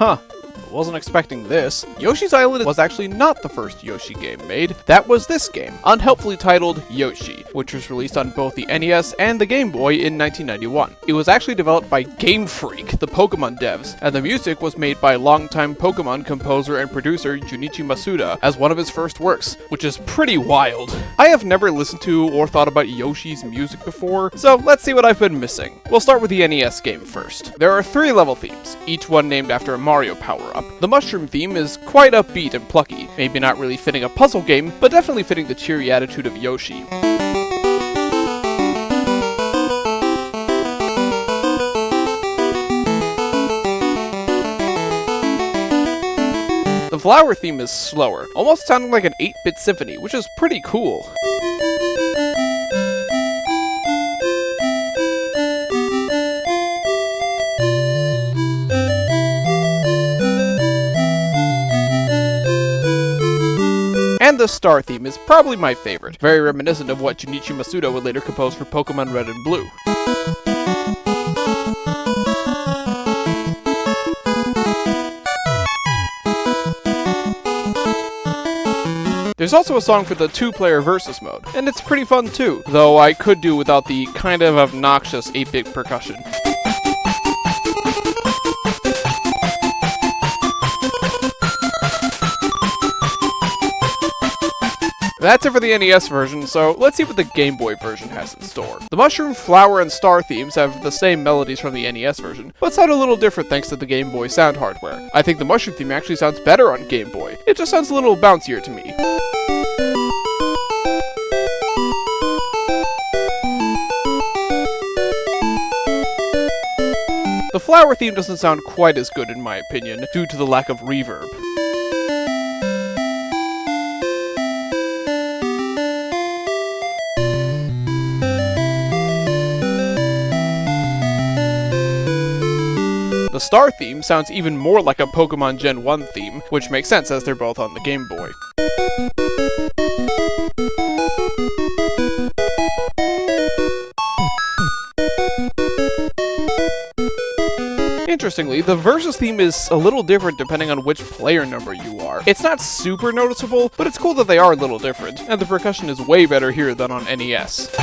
Huh. Wasn't expecting this. Yoshi's Island was actually not the first Yoshi game made. That was this game, unhelpfully titled Yoshi, which was released on both the NES and the Game Boy in 1991. It was actually developed by Game Freak, the Pokemon devs, and the music was made by longtime Pokemon composer and producer Junichi Masuda as one of his first works, which is pretty wild. I have never listened to or thought about Yoshi's music before, so let's see what I've been missing. We'll start with the NES game first. There are 3 level themes, each one named after a Mario power-up. The mushroom theme is quite upbeat and plucky, maybe not really fitting a puzzle game, but definitely fitting the cheery attitude of Yoshi. The flower theme is slower, almost sounding like an 8-bit symphony, which is pretty cool. And the star theme is probably my favorite, very reminiscent of what Junichi Masuda would later compose for Pokemon Red and Blue. There's also a song for the 2-player versus mode, and it's pretty fun too, though I could do without the kind of obnoxious 8-bit percussion. That's it for the NES version, so let's see what the Game Boy version has in store. The mushroom, flower, and star themes have the same melodies from the NES version, but sound a little different thanks to the Game Boy sound hardware. I think the mushroom theme actually sounds better on Game Boy. It just sounds a little bouncier to me. The flower theme doesn't sound quite as good in my opinion, due to the lack of reverb. The star theme sounds even more like a Pokemon Gen 1 theme, which makes sense as they're both on the Game Boy. Interestingly, the Versus theme is a little different depending on which player number you are. It's not super noticeable, but it's cool that they are a little different, and the percussion is way better here than on NES.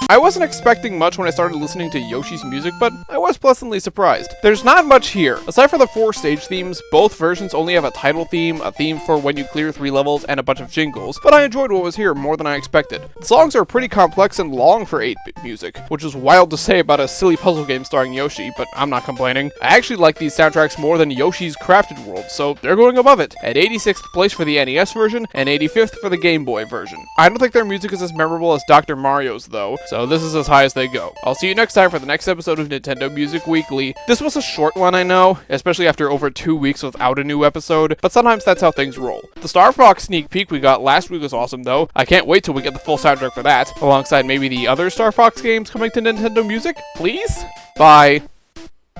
I wasn't expecting much when I started listening to Yoshi's music, but I was pleasantly surprised. There's not much here. Aside from the 4 stage themes, both versions only have a title theme, a theme for when you clear 3 levels, and a bunch of jingles, but I enjoyed what was here more than I expected. The songs are pretty complex and long for 8-bit music, which is wild to say about a silly puzzle game starring Yoshi, but I'm not complaining. I actually like these soundtracks more than Yoshi's Crafted World, so they're going above it, at 86th place for the NES version, and 85th for the Game Boy version. I don't think their music is as memorable as Dr. Mario's though, so this is as high as they go. I'll see you next time for the next episode of Nintendo Music Weekly. This was a short one, I know, especially after over 2 weeks without a new episode, but sometimes that's how things roll. The Star Fox sneak peek we got last week was awesome though. I can't wait till we get the full soundtrack for that, alongside maybe the other Star Fox games coming to Nintendo Music. Please? Bye.